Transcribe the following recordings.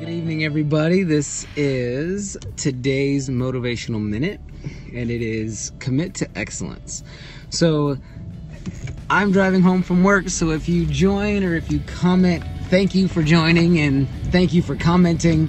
Good evening, everybody. This is today's motivational minute, and it is commit to excellence. So I'm driving home from work, so if you join or if you comment, thank you for joining and thank you for commenting.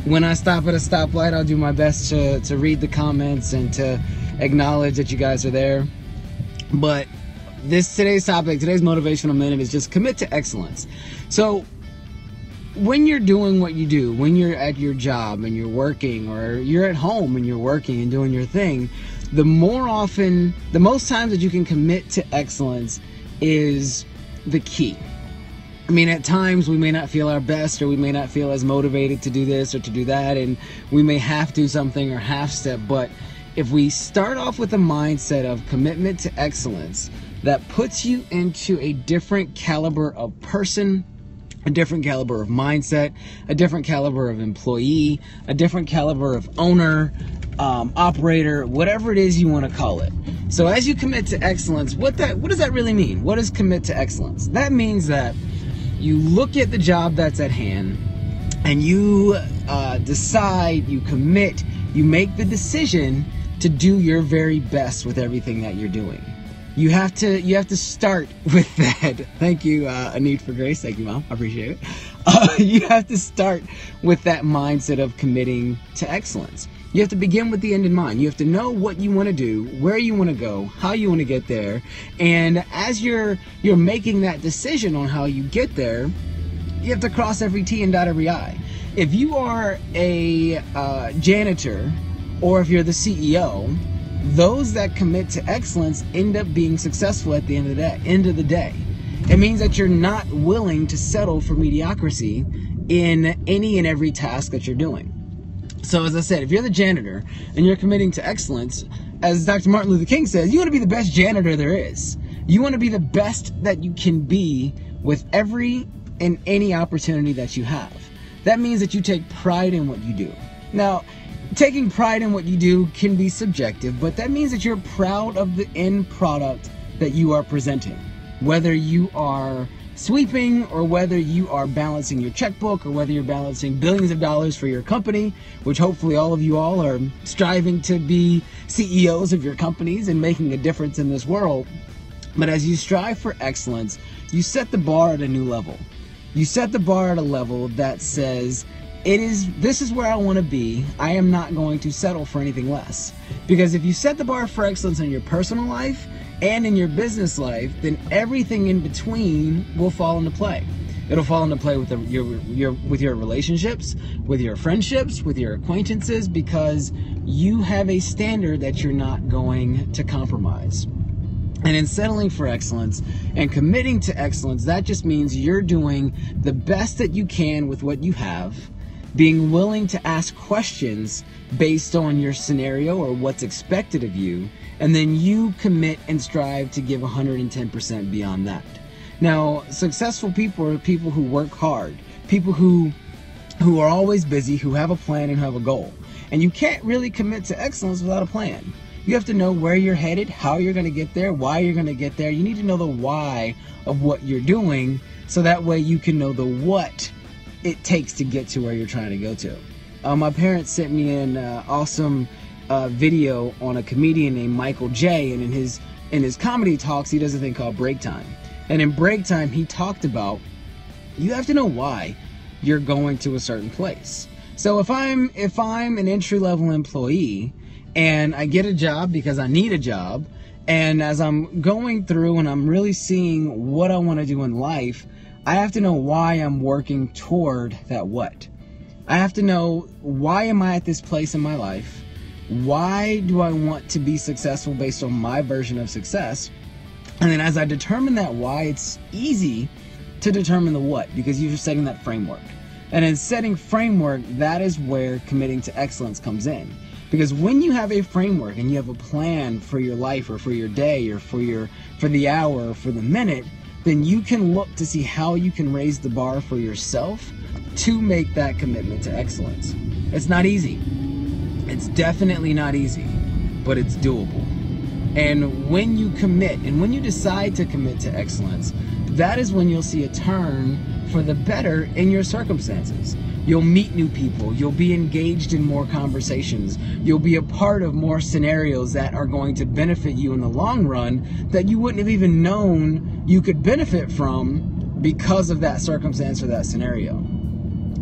When I stop at a stoplight, I'll do my best to read the comments and to acknowledge that you guys are there. But today's topic, today's motivational minute is just commit to excellence. So when you're doing what you do, when you're at your job and you're working, or you're at home and you're working and doing your thing, the most times that you can commit to excellence is the key. I mean, at times we may not feel our best, or we may not feel as motivated to do this or to do that, and we may have to do something or half step, but if we start off with a mindset of commitment to excellence, that puts you into a different caliber of person, a different caliber of mindset, a different caliber of employee, a different caliber of owner, operator, whatever it is you want to call it. So as you commit to excellence, what does that really mean? What is commit to excellence? That means that you look at the job that's at hand and you decide, you commit, you make the decision to do your very best with everything that you're doing. You have to start with that. Thank you, A Need for Grace. Thank you, Mom. I appreciate it. You have to start with that mindset of committing to excellence. You have to begin with the end in mind. You have to know what you want to do, where you want to go, how you want to get there. And as you're making that decision on how you get there, you have to cross every T and dot every I. If you are a janitor, or if you're the CEO, those that commit to excellence end up being successful at the end of the day. It means that you're not willing to settle for mediocrity in any and every task that you're doing. So as I said, if you're the janitor and you're committing to excellence, as Dr. Martin Luther King says, you want to be the best janitor there is. You want to be the best that you can be with every and any opportunity that you have. That means that you take pride in what you do. Now, taking pride in what you do can be subjective, but that means that you're proud of the end product that you are presenting. Whether you are sweeping, or whether you are balancing your checkbook, or whether you're balancing billions of dollars for your company, which hopefully all of you all are striving to be CEOs of your companies and making a difference in this world. But as you strive for excellence, you set the bar at a new level. You set the bar at a level that says, this is where I want to be. I am not going to settle for anything less. Because if you set the bar for excellence in your personal life and in your business life, then everything in between will fall into play. It'll fall into play with your relationships, with your friendships, with your acquaintances, because you have a standard that you're not going to compromise. And in settling for excellence and committing to excellence, that just means you're doing the best that you can with what you have, being willing to ask questions based on your scenario or what's expected of you, and then you commit and strive to give 110% beyond that. Now, successful people are people who work hard, people who are always busy, who have a plan and have a goal. And you can't really commit to excellence without a plan. You have to know where you're headed, how you're going to get there, why you're going to get there. You need to know the why of what you're doing, so that way you can know the what it takes to get to where you're trying to go to. My parents sent me an awesome video on a comedian named Michael J, and in his comedy talks, he does a thing called Break Time. And in Break Time, he talked about, you have to know why you're going to a certain place. So if I'm an entry-level employee and I get a job because I need a job, and as I'm going through and I'm really seeing what I want to do in life, I have to know why I'm working toward that what. I have to know, why am I at this place in my life? Why do I want to be successful based on my version of success? And then as I determine that why, it's easy to determine the what, because you're setting that framework. And in setting framework, that is where committing to excellence comes in. Because when you have a framework and you have a plan for your life, or for your day, or for the hour, or for the minute, then you can look to see how you can raise the bar for yourself to make that commitment to excellence. It's not easy. It's definitely not easy, but it's doable. And when you commit, and when you decide to commit to excellence, that is when you'll see a turn for the better in your circumstances. You'll meet new people. You'll be engaged in more conversations. You'll be a part of more scenarios that are going to benefit you in the long run that you wouldn't have even known you could benefit from because of that circumstance or that scenario.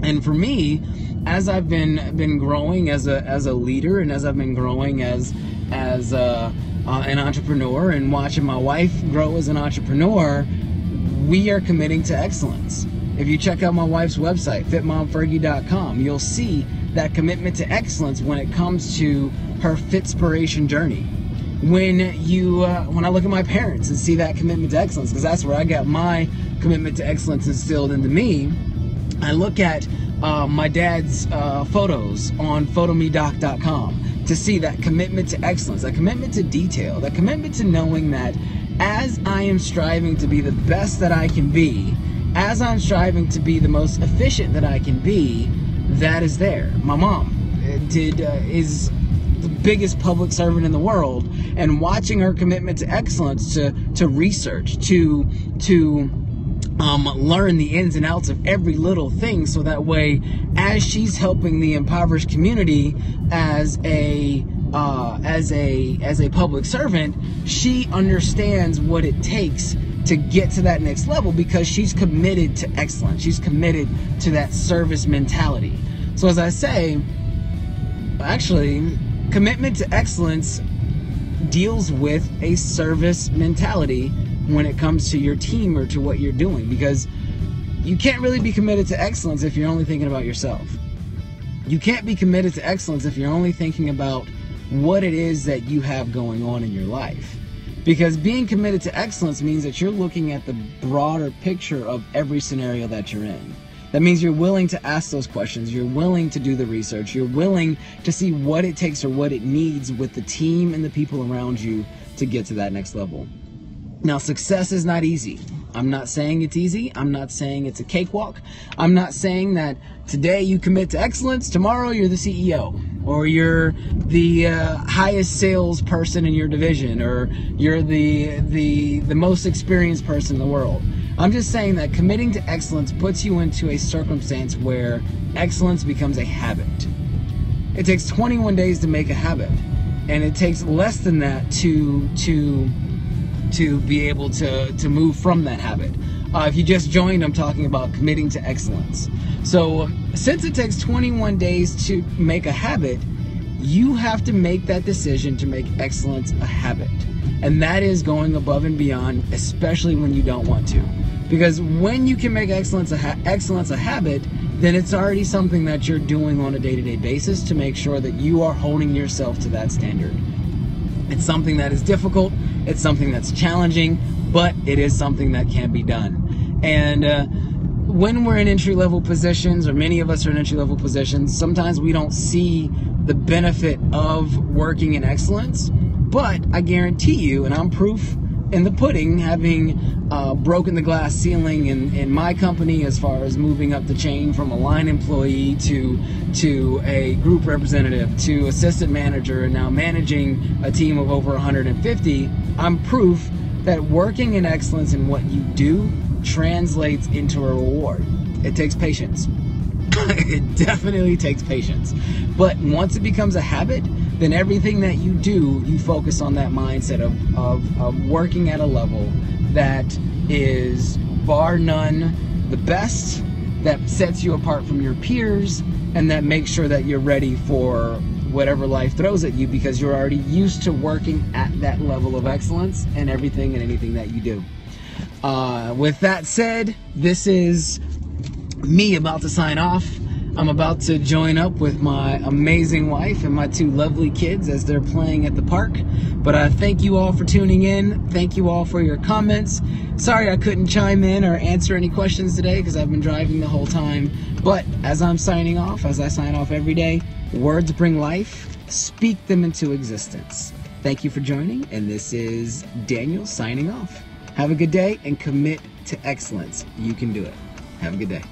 And for me, as I've been growing as a leader, and as I've been growing as an entrepreneur, and watching my wife grow as an entrepreneur, we are committing to excellence. If you check out my wife's website, fitmomfergie.com, you'll see that commitment to excellence when it comes to her Fitspiration journey. When I look at my parents and see that commitment to excellence, because that's where I got my commitment to excellence instilled into me, I look at my dad's photos on photomedoc.com to see that commitment to excellence, that commitment to detail, that commitment to knowing that as I am striving to be the best that I can be, as I'm striving to be the most efficient that I can be, that is there. My mom is the biggest public servant in the world, and watching her commitment to excellence, to research, to learn the ins and outs of every little thing, so that way, as she's helping the impoverished community as a public servant, she understands what it takes to get to that next level, because she's committed to excellence. She's committed to that service mentality. So as I say, actually, commitment to excellence deals with a service mentality when it comes to your team or to what you're doing, because you can't really be committed to excellence if you're only thinking about yourself. You can't be committed to excellence if you're only thinking about what it is that you have going on in your life. Because being committed to excellence means that you're looking at the broader picture of every scenario that you're in. That means you're willing to ask those questions, you're willing to do the research, you're willing to see what it takes or what it needs with the team and the people around you to get to that next level. Now, success is not easy. I'm not saying it's easy. I'm not saying it's a cakewalk. I'm not saying that today you commit to excellence, tomorrow you're the CEO, or you're the highest sales person in your division, or you're the most experienced person in the world. I'm just saying that committing to excellence puts you into a circumstance where excellence becomes a habit. It takes 21 days to make a habit, and it takes less than that to be able to move from that habit. If you just joined, I'm talking about committing to excellence. So since it takes 21 days to make a habit, you have to make that decision to make excellence a habit. And that is going above and beyond, especially when you don't want to. Because when you can make excellence a habit, then it's already something that you're doing on a day-to-day basis to make sure that you are holding yourself to that standard. It's something that is difficult, it's something that's challenging, but it is something that can be done. And when we're in entry-level positions, or many of us are in entry-level positions, sometimes we don't see the benefit of working in excellence. But I guarantee you, and I'm proof in the pudding, having broken the glass ceiling in my company as far as moving up the chain from a line employee to a group representative to assistant manager, and now managing a team of over 150, I'm proof that working in excellence in what you do translates into a reward. It takes patience. It definitely takes patience. But once it becomes a habit, then everything that you do, you focus on that mindset of working at a level that is bar none the best, that sets you apart from your peers, and that makes sure that you're ready for whatever life throws at you, because you're already used to working at that level of excellence in everything and anything that you do. With that said, this is me about to sign off. I'm about to join up with my amazing wife and my two lovely kids as they're playing at the park. But I thank you all for tuning in. Thank you all for your comments. Sorry I couldn't chime in or answer any questions today because I've been driving the whole time. But as I'm signing off, as I sign off every day, words bring life. Speak them into existence. Thank you for joining, and this is Daniel signing off. Have a good day and commit to excellence. You can do it. Have a good day.